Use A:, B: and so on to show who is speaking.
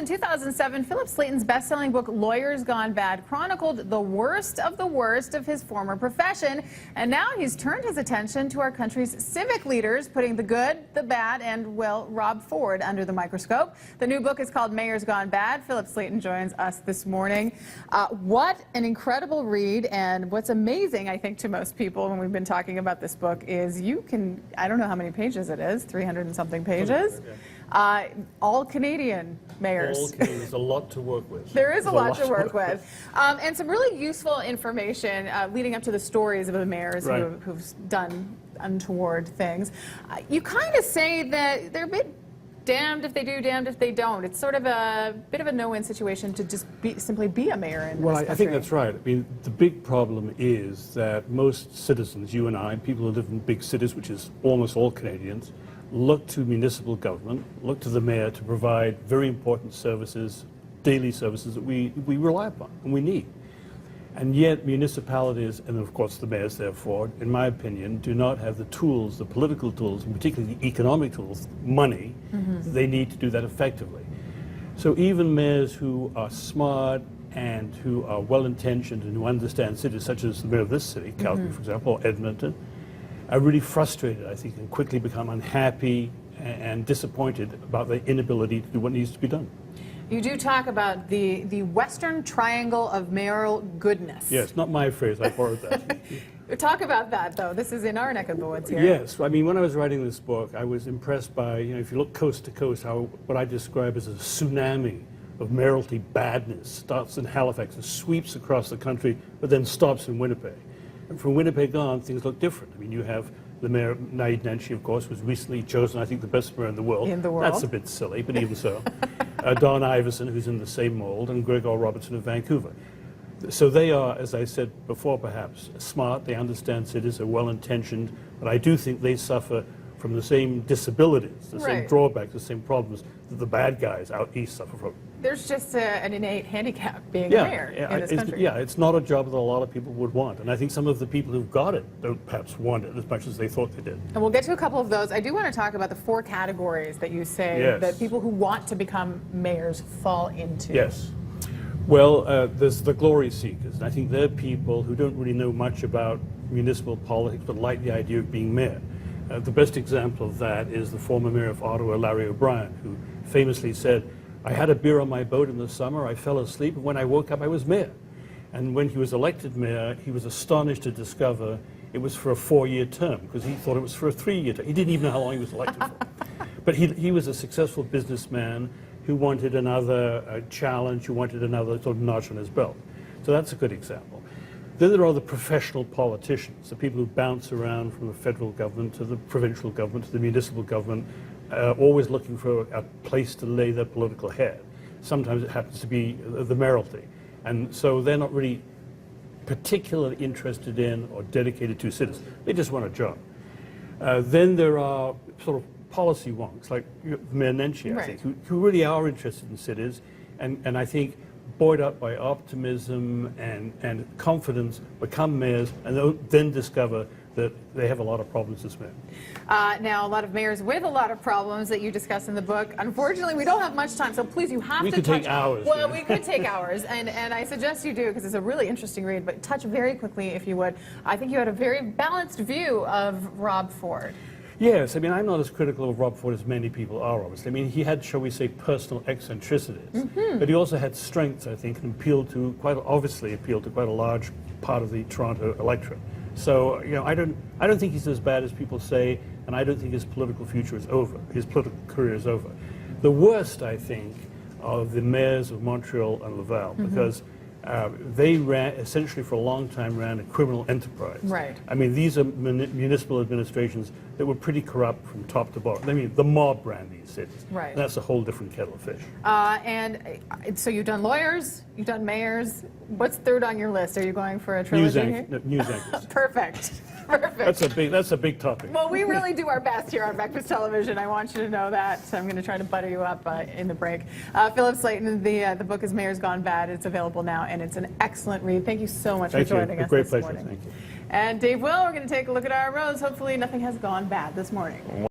A: in 2007, Philip Slayton's best-selling book, Lawyers Gone Bad, chronicled the worst of his former profession. And now he's turned his attention to our country's civic leaders, putting the good, the bad, and, well, Rob Ford under the microscope. The new book is called Mayors Gone Bad. Philip Slayton joins us this morning. What an incredible read, and what's amazing, I think, to most people when we've been talking about this book is you can, I don't know how many pages it is, 300 and something pages. All Canadian mayors.
B: All Canadian. There's a lot to work with.
A: There is a lot to work with. And some really useful information leading up to the stories of the mayors who've done untoward things. You kind of say that they're a bit damned if they do, damned if they don't. It's sort of a bit of a no-win situation to just simply be a mayor in this country.
B: I think that's right. I mean, the big problem is that most citizens, you and I, people who live in big cities, which is almost all Canadians, look to municipal government, look to the mayor to provide very important services, daily services that we rely upon and we need. And yet municipalities, and of course the mayors therefore, in my opinion, do not have the tools, the political tools, and particularly the economic tools, money, that they need to do that effectively. So even mayors who are smart and who are well-intentioned and who understand cities, such as the mayor of this city, Calgary, for example, or Edmonton, are really frustrated, I think, and quickly become unhappy and disappointed about their inability to do what needs to be done.
A: You do talk about the Western Triangle of mayoral goodness.
B: Yes, not my phrase, I borrowed that.
A: Talk about that, though. This is in our neck of the woods here.
B: Yes, I mean, when I was writing this book, I was impressed by, if you look coast to coast, how what I describe as a tsunami of mayoralty badness starts in Halifax and sweeps across the country, but then stops in Winnipeg. And from Winnipeg on, things look different. I mean, you have the mayor, Nenshi, of course, was recently chosen, I think, the best mayor in the world.
A: In the world.
B: That's a bit silly, but even so. Don Iverson, who's in the same mold, and Gregor Robertson of Vancouver. So they are, as I said before, perhaps smart, they understand cities, are well-intentioned, but I do think they suffer from the same disabilities, the same drawbacks, the same problems that the bad guys out east suffer from.
A: There's just an innate handicap being a mayor in this country.
B: Yeah, it's not a job that a lot of people would want, and I think some of the people who've got it don't perhaps want it as much as they thought they did.
A: And we'll get to a couple of those. I do want to talk about the 4 categories that you say that people who want to become mayors fall into.
B: Yes. Well, there's the glory seekers, and I think they're people who don't really know much about municipal politics but like the idea of being mayor. The best example of that is the former mayor of Ottawa, Larry O'Brien, who famously said, "I had a beer on my boat in the summer, I fell asleep, and when I woke up I was mayor." And when he was elected mayor, he was astonished to discover it was for a 4-year term, because he thought it was for a 3-year term. He didn't even know how long he was elected for. But he was a successful businessman who wanted another challenge, who wanted another sort of notch on his belt. So that's a good example. Then there are the professional politicians, the people who bounce around from the federal government to the provincial government to the municipal government, always looking for a place to lay their political head. Sometimes it happens to be the mayoralty. And so they're not really particularly interested in or dedicated to cities. They just want a job. Then there are sort of policy wonks, like Mayor Nenshi, I think, who really are interested in cities, and I think buoyed up by optimism and confidence, become mayors, and then discover that they have a lot of problems as mayor.
A: Now, a lot of mayors with a lot of problems that you discuss in the book. Unfortunately, we don't have much time, so please, you have to touch.
B: We could take hours.
A: Well, we could take hours, and I suggest you do, because it's a really interesting read, but touch very quickly, if you would. I think you had a very balanced view of Rob Ford.
B: Yes, I mean, I'm not as critical of Rob Ford as many people are, obviously. I mean, he had, shall we say, personal eccentricities, but he also had strengths, I think, and obviously appealed to quite a large part of the Toronto electorate. So, I don't think he's as bad as people say, and I don't think his political future is over. His political career is over. The worst, I think, are the mayors of Montreal and Laval, because they essentially for a long time ran a criminal enterprise.
A: Right.
B: I mean, these are municipal administrations that were pretty corrupt from top to bottom. I mean, the mob ran these cities.
A: Right.
B: And that's a whole different kettle of fish.
A: And so you've done lawyers, you've done mayors. What's third on your list? Are you going for a trilogy here?
B: News anchors.
A: Perfect. Perfect.
B: That's a big topic.
A: Well, we really do our best here on Breakfast Television. I want you to know that. So I'm going to try to butter you up in the break. Philip Slayton, the book is Mayors Gone Bad. It's available now, and it's an excellent read. Thank you so much for joining us
B: Great
A: this
B: pleasure.
A: morning.
B: Thank you.
A: And Dave Will, we're going to take a look at our roads. Hopefully nothing has gone bad this morning.